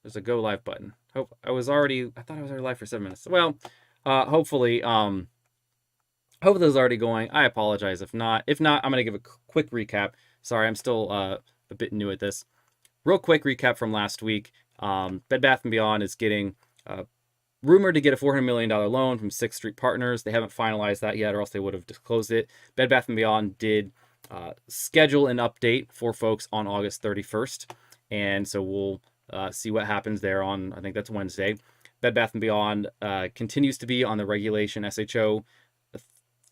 There's a go live button. I thought I was already live for 7 minutes. Well, hopefully, hopefully it's already going. I apologize if not. If not, I'm gonna give a quick recap. Sorry, I'm still a bit new at this. Real quick recap from last week. Bed Bath & Beyond is getting rumored to get a $400 million loan from Sixth Street Partners. They haven't finalized that yet, or else they would have disclosed it. Bed Bath & Beyond did schedule an update for folks on August 31st. And so we'll see what happens there on, I think that's Wednesday. Bed Bath & Beyond continues to be on the regulation SHO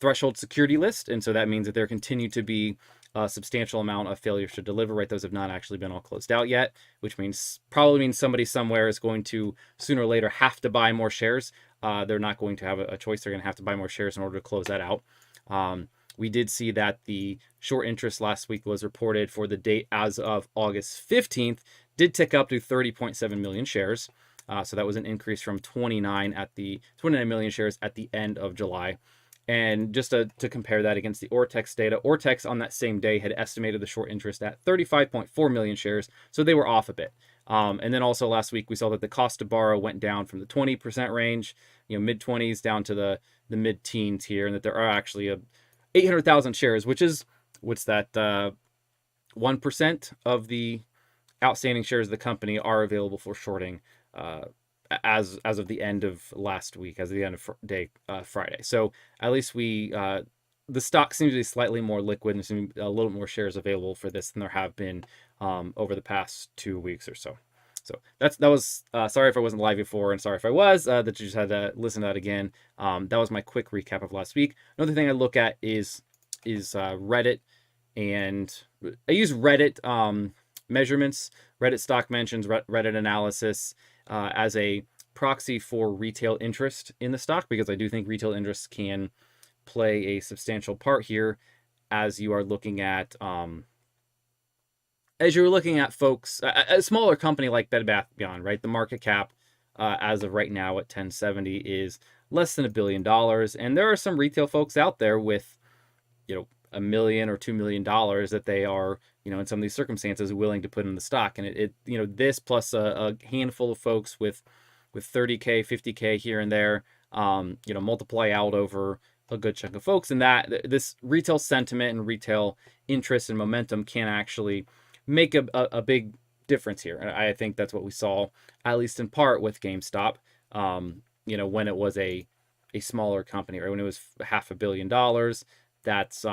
threshold security list. And so that means that there continue to be a substantial amount of failures to deliver, right? Those have not actually been all closed out yet, which probably means somebody somewhere is going to sooner or later have to buy more shares. They're not going to have a choice. They're going to have to buy more shares in order to close that out. We did see that the short interest last week was reported for the date as of August 15th, did tick up to 30.7 million shares. So that was an increase from 29 million shares at the end of July. And just to compare that against the Ortex data, Ortex on that same day had estimated the short interest at 35.4 million shares, so they were off a bit. And then also last week we saw that the cost to borrow went down from the 20% range, mid-20s down to the mid-teens here, and that there are actually 800,000 shares, which is, what's that, 1% of the outstanding shares of the company are available for shorting as of the end of last week, as of the end of day Friday. So at least the stock seems to be slightly more liquid and seems a little more shares available for this than there have been over the past 2 weeks or so. So that was sorry if I wasn't live before, and sorry if I was that you just had to listen to that again. That was my quick recap of last week. Another thing I look at is Reddit, and I use Reddit measurements, Reddit stock mentions, Reddit analysis as a proxy for retail interest in the stock, because I do think retail interest can play a substantial part here as you are looking at folks, a smaller company like Bed Bath & Beyond, right? The market cap as of right now at 1070 is less than $1 billion, and there are some retail folks out there with $1 million or $2 million that they are, in some of these circumstances, willing to put in the stock. And this plus a handful of folks with 30K, 50K here and there, multiply out over a good chunk of folks. And that this retail sentiment and retail interest and momentum can actually make a big difference here. And I think that's what we saw, at least in part, with GameStop, when it was a smaller company, or when it was $500 million. That's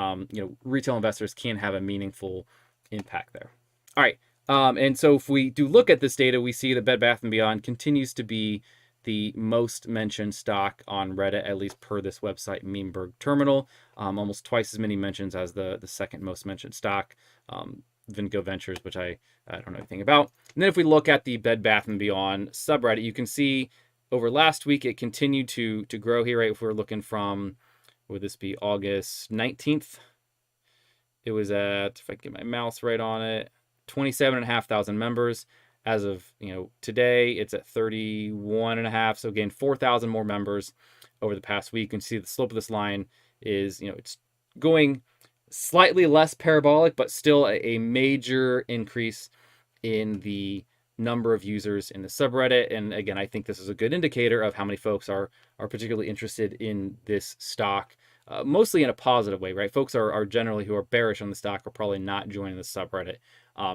retail investors can have a meaningful impact there. All right, and so if we do look at this data, we see that Bed Bath & Beyond continues to be the most mentioned stock on Reddit, at least per this website, Memberg Terminal. Almost twice as many mentions as the second most mentioned stock, Vingo Ventures, which I don't know anything about. And then if we look at the Bed Bath & Beyond subreddit, you can see over last week it continued to grow here, right? If we're looking from, would this be August 19th? It was at, if I can get my mouse right on it, 27,500 members. As of today, it's at 31.5. So again, 4,000 more members over the past week. You can see the slope of this line is, it's going slightly less parabolic, but still a major increase in the number of users in the subreddit. And again, I think this is a good indicator of how many folks are particularly interested in this stock, mostly in a positive way, right? Folks are generally, who are bearish on the stock, are probably not joining the subreddit.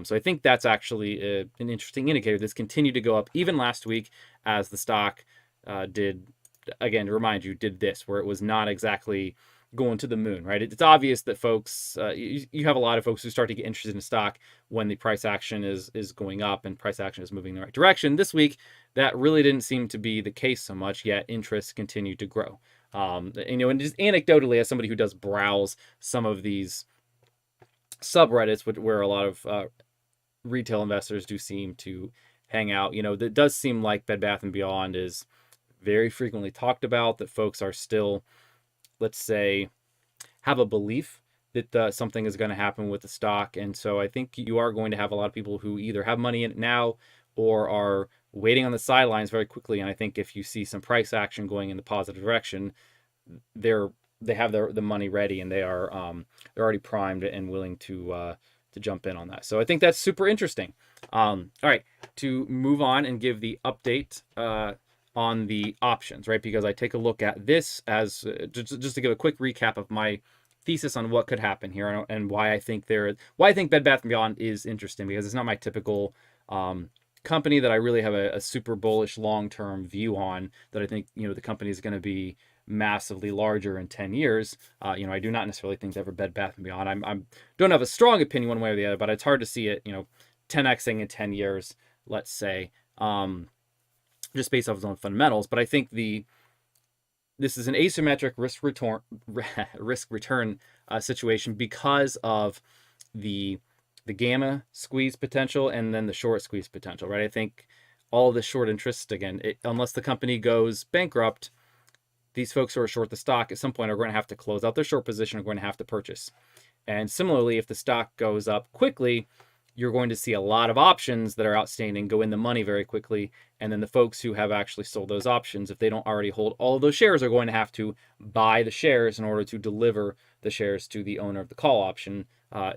So I think that's actually an interesting indicator. This continued to go up even last week as the stock did, again, to remind you, did this, where it was not exactly going to the moon, right? It's obvious that folks, you have a lot of folks who start to get interested in stock when the price action is going up and price action is moving in the right direction. This week, that really didn't seem to be the case so much, yet interest continued to grow. And just anecdotally, as somebody who does browse some of these subreddits, where a lot of retail investors do seem to hang out, that does seem like Bed Bath & Beyond is very frequently talked about, that folks are still, let's say, have a belief that something is going to happen with the stock. And so I think you are going to have a lot of people who either have money in it now or are waiting on the sidelines very quickly. And I think if you see some price action going in the positive direction, they have the money ready, and they're already primed and willing to jump in on that. So I think that's super interesting. All right, to move on and give the update on the options, right? Because I take a look at this as just to give a quick recap of my thesis on what could happen here and why I think Bed Bath & Beyond is interesting, because it's not my typical company that I really have a super bullish long-term view on, that I think, the company is going to be massively larger in 10 years. I do not necessarily think that for Bed Bath & Beyond. I'm don't have a strong opinion one way or the other, but it's hard to see it, 10xing in 10 years, let's say, just based off its own fundamentals. But I think this is an asymmetric risk return situation because of the gamma squeeze potential and then the short squeeze potential, right? I think all of the short interest, again, unless the company goes bankrupt, these folks who are short the stock at some point are going to have to close out their short position, are going to have to purchase. And similarly, if the stock goes up quickly, you're going to see a lot of options that are outstanding go in the money very quickly. And then the folks who have actually sold those options, if they don't already hold all of those shares, are going to have to buy the shares in order to deliver the shares to the owner of the call option,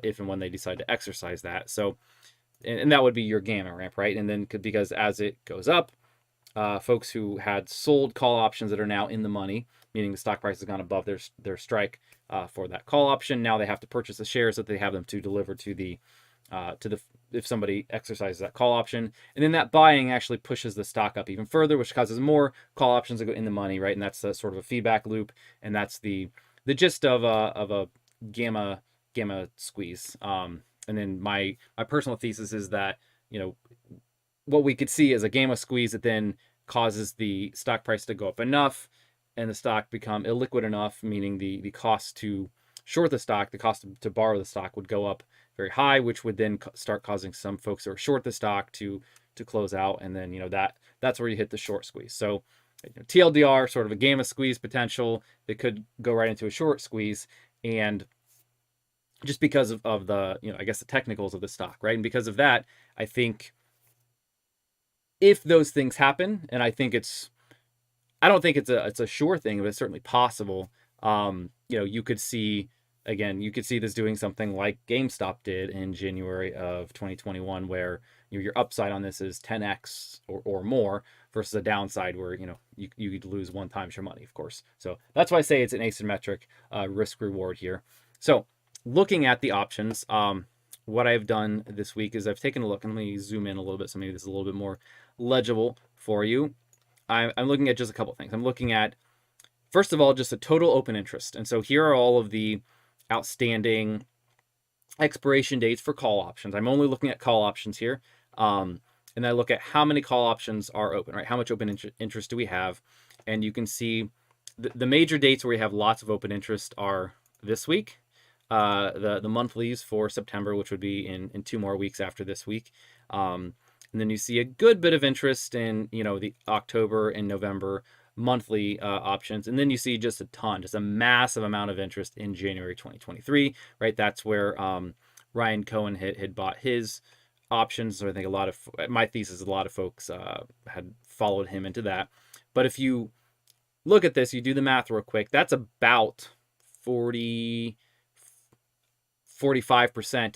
if and when they decide to exercise that. So, and that would be your gamma ramp, right? And then because as it goes up, folks who had sold call options that are now in the money, meaning the stock price has gone above their strike for that call option, now they have to purchase the shares that they have them to deliver to the if somebody exercises that call option. And then that buying actually pushes the stock up even further, which causes more call options to go in the money, right? And that's a sort of a feedback loop, and that's the gist of a gamma squeeze. And then my personal thesis is that, what we could see is a gamma squeeze that then causes the stock price to go up enough and the stock become illiquid enough, meaning the cost to short the stock, the cost to borrow the stock would go up very high, which would then start causing some folks who are short the stock to close out. And then, that's where you hit the short squeeze. So TLDR, sort of a gamma squeeze potential that could go right into a short squeeze. And just because of the, I guess the technicals of the stock, right? And because of that, I think if those things happen, and I don't think it's a sure thing, but it's certainly possible. You could see this doing something like GameStop did in January of 2021, where your upside on this is 10x or more, versus a downside where you could lose 1 times your money, of course. So that's why I say it's an asymmetric risk reward here. So looking at the options, what I've done this week is I've taken a look, and let me zoom in a little bit so maybe this is a little bit more legible for you. I'm looking at just a couple things. I'm looking at, first of all, just a total open interest. And so here are all of the outstanding expiration dates for call options. I'm only looking at call options here. And I look at how many call options are open, right? How much open interest do we have? And you can see the major dates where we have lots of open interest are this week, the monthlies for September, which would be in 2 more weeks after this week. And then you see a good bit of interest in, the October and November monthly options. And then you see just a massive amount of interest in January 2023, right? That's where Ryan Cohen had bought his options. So I think my thesis, a lot of folks had followed him into that. But if you look at this, you do the math real quick, that's about 45%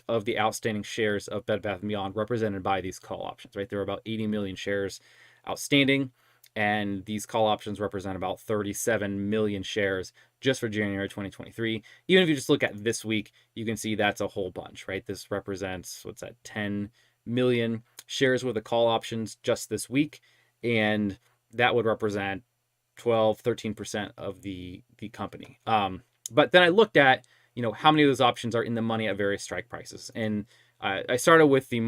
of the outstanding shares of Bed Bath & Beyond represented by these call options, right? There are about 80 million shares outstanding, and these call options represent about 37 million shares just for January 2023. Even if you just look at this week, you can see that's a whole bunch, right? This represents, 10 million shares worth of call options just this week, and that would represent 13% of the company. But then I looked at how many of those options are in the money at various strike prices. And I started with the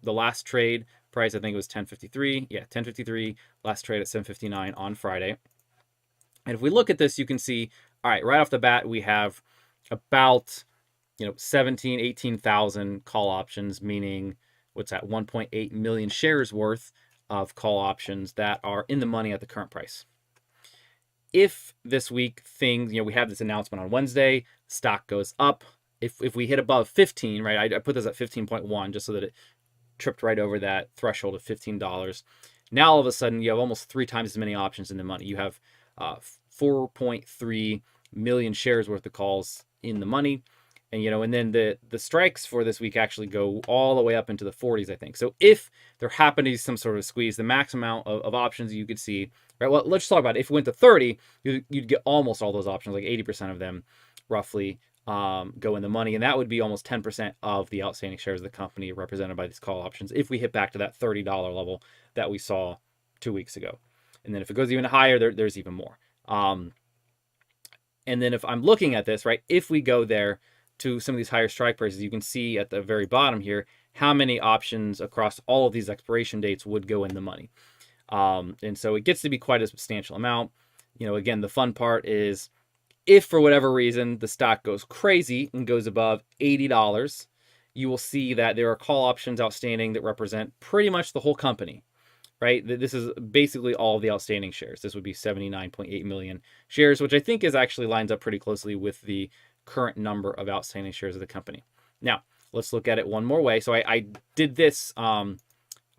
last trade price, I think it was 10.53. Yeah, 10.53, last trade at 7.59 on Friday. And if we look at this, you can see, all right, right off the bat, we have about, 18,000 call options, meaning 1.8 million shares worth of call options that are in the money at the current price. If this week we have this announcement on Wednesday, stock goes up. If we hit above 15, right? I put this at 15.1 just so that it tripped right over that threshold of $15. Now all of a sudden you have almost 3 times as many options in the money. You have 4.3 million shares worth of calls in the money. And and then the strikes for this week actually go all the way up into the 40s, I think. So if there happened to be some sort of squeeze, the max amount of options you could see, right? Well, let's talk about it. If it went to 30, you'd get almost all those options, like 80% of them, roughly, go in the money, and that would be almost 10% of the outstanding shares of the company represented by these call options. If we hit back to that $30 level that we saw 2 weeks ago, and then if it goes even higher, there's even more. And then if I'm looking at this, right, if we go there to some of these higher strike prices, you can see at the very bottom here how many options across all of these expiration dates would go in the money. And so it gets to be quite a substantial amount. Again, the fun part is if for whatever reason the stock goes crazy and goes above $80, you will see that there are call options outstanding that represent pretty much the whole company, right? This is basically all of the outstanding shares. This would be 79.8 million shares, which I think is actually lines up pretty closely with the current number of outstanding shares of the company. Now, let's look at it one more way. So I did this, I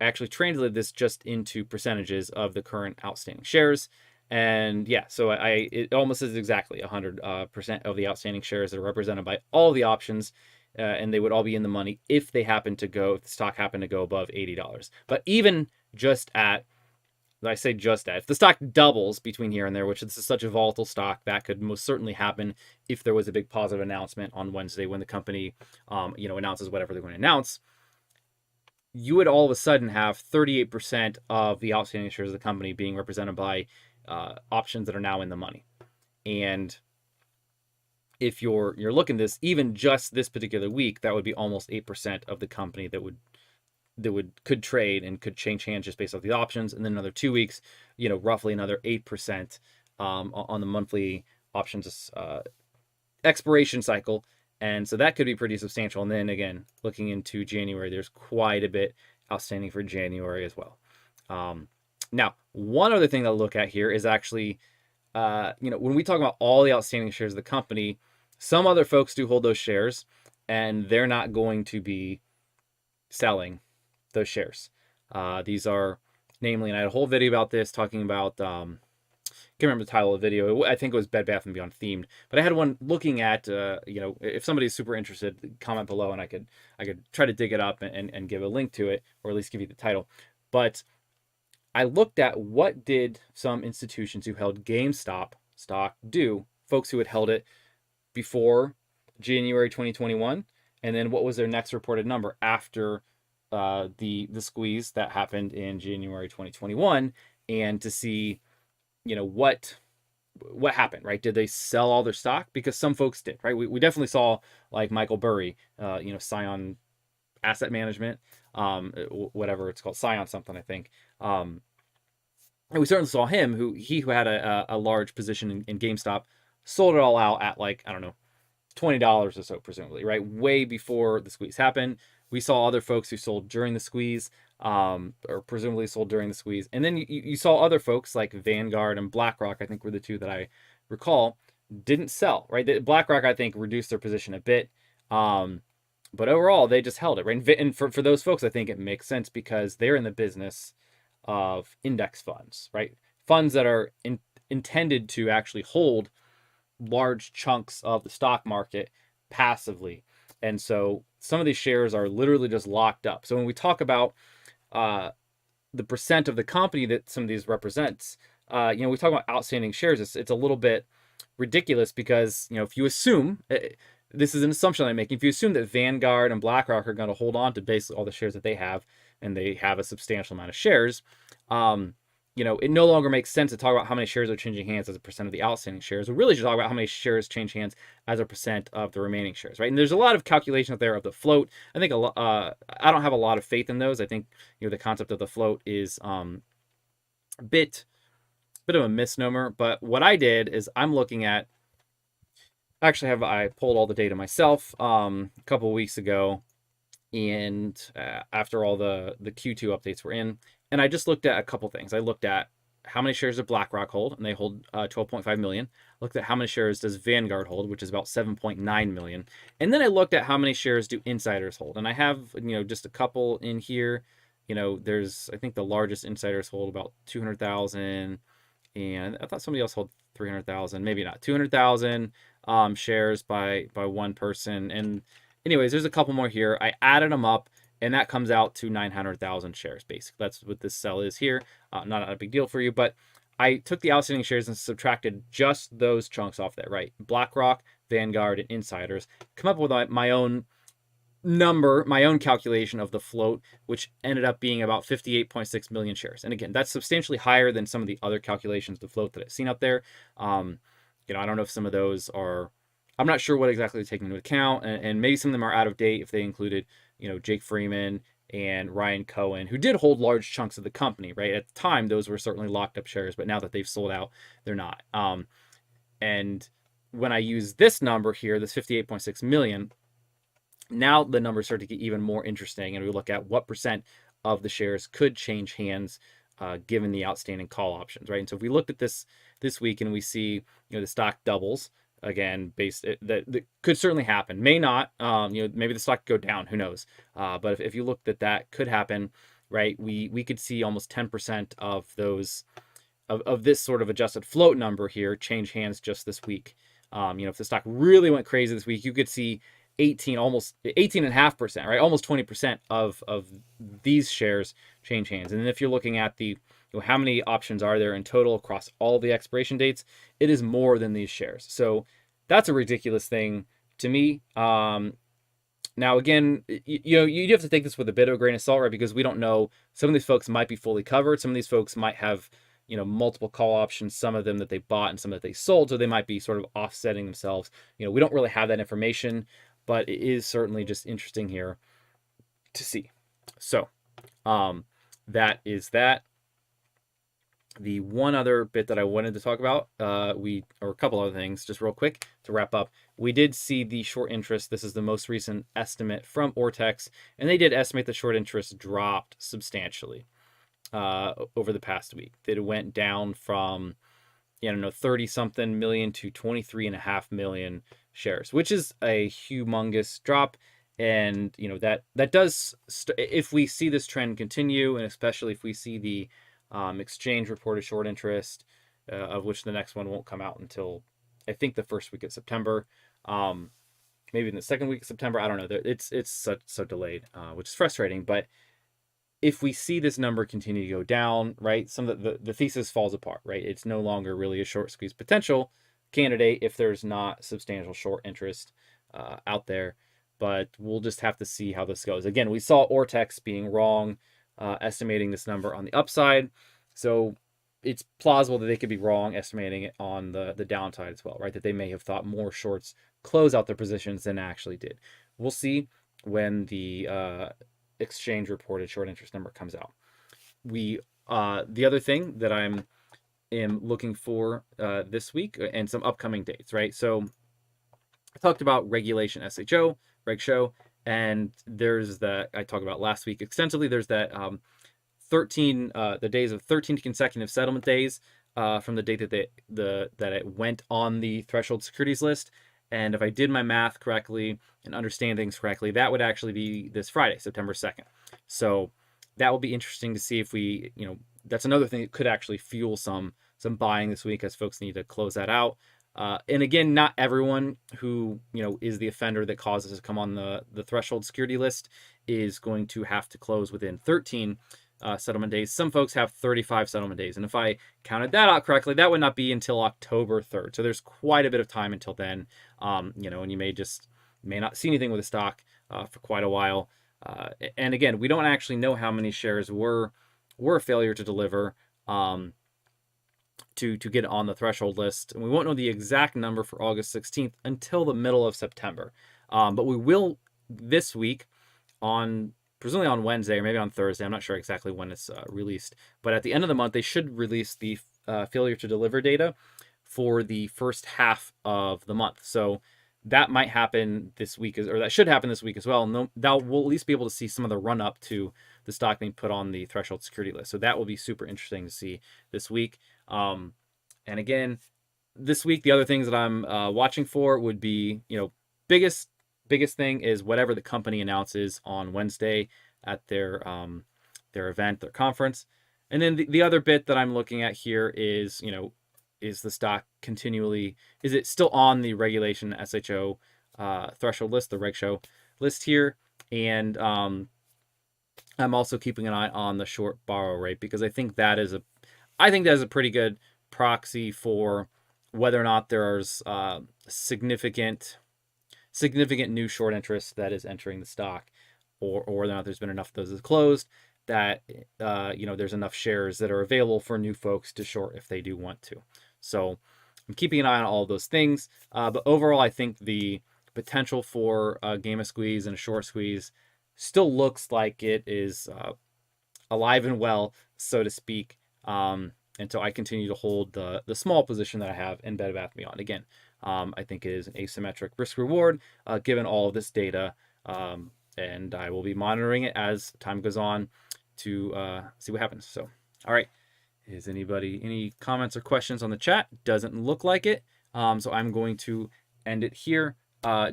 actually translated this just into percentages of the current outstanding shares. And yeah, so it almost is exactly 100% of the outstanding shares that are represented by all the options, and they would all be in the money if the stock happened to go above $80. But even just at, I say just at, if the stock doubles between here and there, which this is such a volatile stock, that could most certainly happen if there was a big positive announcement on Wednesday when the company, announces whatever they're going to announce. You would all of a sudden have 38% of the outstanding shares of the company being represented by options that are now in the money. And if you're looking at this, even just this particular week, that would be almost 8% of the company that could trade and could change hands just based off the options. And then another 2 weeks, roughly another 8% on the monthly options expiration cycle. And so that could be pretty substantial. And then again, looking into January, there's quite a bit outstanding for January as well. Now, one other thing to look at here is actually, when we talk about all the outstanding shares of the company, some other folks do hold those shares, and they're not going to be selling those shares. These are, namely, and I had a whole video about this talking about, I can't remember the title of the video. I think it was Bed Bath & Beyond themed, but I had one looking at, if somebody's super interested, comment below and I could try to dig it up and give a link to it, or at least give you the title. But I looked at what did some institutions who held GameStop stock do, folks who had held it before January 2021, and then what was their next reported number after the squeeze that happened in January 2021, and to see what happened, right? Did they sell all their stock? Because some folks did, right? We definitely saw like Michael Burry, Scion Asset Management, whatever it's called, Scion something, I think. And we certainly saw him, who had a large position in GameStop, sold it all out at like, I don't know, $20 or so, presumably, right? Way before the squeeze happened. We saw other folks who sold during the squeeze, or presumably sold during the squeeze. And then you saw other folks like Vanguard and BlackRock, I think were the two that I recall, didn't sell, right? BlackRock, I think, reduced their position a bit. But overall, they just held it, right? And for those folks, I think it makes sense because they're in the business of index funds, right? Funds that are intended to actually hold large chunks of the stock market passively. And so some of these shares are literally just locked up. So when we talk about the percent of the company that some of these represents, we talk about outstanding shares. It's a little bit ridiculous because, if you assume, this is an assumption I'm making, if you assume that Vanguard and BlackRock are going to hold on to basically all the shares that they have, and they have a substantial amount of shares, it no longer makes sense to talk about how many shares are changing hands as a percent of the outstanding shares. We really should talk about how many shares change hands as a percent of the remaining shares, right? And there's a lot of calculation out there of the float. I think I don't have a lot of faith in those. I think the concept of the float is a bit of a misnomer. But what I did is I'm looking at, I pulled all the data myself a couple of weeks ago, and after all the Q2 updates were in. And I just looked at a couple things. I looked at how many shares does BlackRock hold, and they hold 12.5 million. Looked at how many shares does Vanguard hold, which is about 7.9 million. And then I looked at how many shares do insiders hold. And I have, just a couple in here. There's, I think the largest insiders hold about 200,000, and I thought somebody else hold 300,000, maybe not 200,000. shares by one person. And anyways, there's a couple more here. I added them up, and that comes out to 900,000 shares. Basically, that's what this sell is here. Not a big deal for you, but I took the outstanding shares and subtracted just those chunks off there, right? BlackRock, Vanguard, and insiders. Come up with my own number, my own calculation of the float, which ended up being about 58.6 million shares. And again, that's substantially higher than some of the other calculations, the float that I've seen out there. I don't know if some of those are, I'm not sure what exactly they're taking into account, and maybe some of them are out of date if they included, Jake Freeman and Ryan Cohen, who did hold large chunks of the company, right? At the time, those were certainly locked up shares, but now that they've sold out, they're not. And when I use this number here, this 58.6 million, now the numbers start to get even more interesting, and we look at what percent of the shares could change hands given the outstanding call options, right? And so if we looked at this week and we see, the stock doubles again, that could certainly happen. May not, maybe the stock could go down. Who knows? But if you looked at that, could happen, right? We could see almost 10% of those of this sort of adjusted float number here change hands just this week. If the stock really went crazy this week, you could see almost 18.5%, right? Almost 20% of these shares change hands. And then if you're looking at the, how many options are there in total across all the expiration dates, it is more than these shares. So that's a ridiculous thing to me. Now, again, you have to take this with a bit of a grain of salt, right? Because we don't know. Some of these folks might be fully covered. Some of these folks might have, multiple call options, some of them that they bought and some that they sold. So they might be sort of offsetting themselves. We don't really have that information, but it is certainly just interesting here to see. So that is that. The one other bit that I wanted to talk about, or a couple other things, just real quick to wrap up. We did see the short interest. This is the most recent estimate from Ortex, and they did estimate the short interest dropped substantially over the past week. That it went down from 30-something million to 23.5 million shares, which is a humongous drop. And that does if we see this trend continue, and especially if we see the exchange reported short interest, of which the next one won't come out until I think the first week of September, maybe in the second week of September. I don't know. It's so delayed, which is frustrating. But if we see this number continue to go down, right, some of the thesis falls apart, right? It's no longer really a short squeeze potential candidate if there's not substantial short interest out there. But we'll just have to see how this goes. Again, we saw Ortex being wrong, estimating this number on the upside. So it's plausible that they could be wrong estimating it on the downside as well, right? That they may have thought more shorts close out their positions than actually did. We'll see when the exchange reported short interest number comes out. The other thing that am looking for this week and some upcoming dates, right? So I talked about regulation SHO, Reg Show, and there's that I talked about last week extensively. There's that 13 the days of 13 consecutive settlement days from the date that it went on the threshold securities list. And if I did my math correctly and understand things correctly, that would actually be this Friday, September 2nd. So that will be interesting to see if we, that's another thing that could actually fuel some buying this week as folks need to close that out. And again, not everyone who, is the offender that causes us to come on the threshold security list is going to have to close within 13 settlement days. Some folks have 35 settlement days. And if I counted that out correctly, that would not be until October 3rd. So there's quite a bit of time until then, and you may not see anything with the stock for quite a while. And again, we don't actually know how many shares were a failure to deliver to get on the threshold list. And we won't know the exact number for August 16th until the middle of September. But we will this week presumably on Wednesday or maybe on Thursday. I'm not sure exactly when it's released. But at the end of the month, they should release the failure to deliver data for the first half of the month. So that might happen this week, or that should happen this week as well. And we'll at least be able to see some of the run up to the stock being put on the threshold security list. So that will be super interesting to see this week. And again, this week, the other things that I'm watching for would be, biggest thing is whatever the company announces on Wednesday at their event, their conference. And then the other bit that I'm looking at here is, is the stock continually, is it still on the regulation SHO threshold list, the reg show list here? And I'm also keeping an eye on the short borrow rate, because I think that is a pretty good proxy for whether or not there's significant new short interest that is entering the stock, or whether or not there's been enough of those that closed that there's enough shares that are available for new folks to short if they do want to. So I'm keeping an eye on all of those things. But overall, I think the potential for a game of squeeze and a short squeeze still looks like it is alive and well, so to speak. And so I continue to hold the small position that I have in Bed Bath & Beyond. Again, I think it is an asymmetric risk reward given all of this data, and I will be monitoring it as time goes on to see what happens. So, all right. Is anybody any comments or questions on the chat? Doesn't look like it. So I'm going to end it here.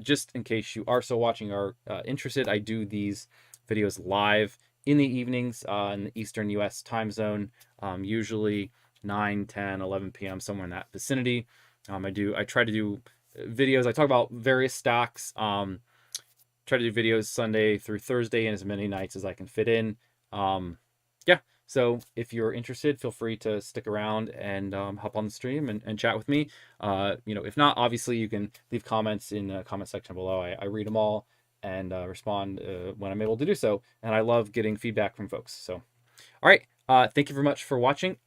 Just in case you are still watching or interested, I do these videos live in the evenings in the Eastern US time zone, usually 9, 10, 11 p.m., somewhere in that vicinity. I try to do videos. I talk about various stocks. Try to do videos Sunday through Thursday and as many nights as I can fit in. Yeah. So if you're interested, feel free to stick around and hop on the stream and chat with me. If not, obviously you can leave comments in the comment section below. I read them all and respond when I'm able to do so. And I love getting feedback from folks. So, all right. Thank you very much for watching.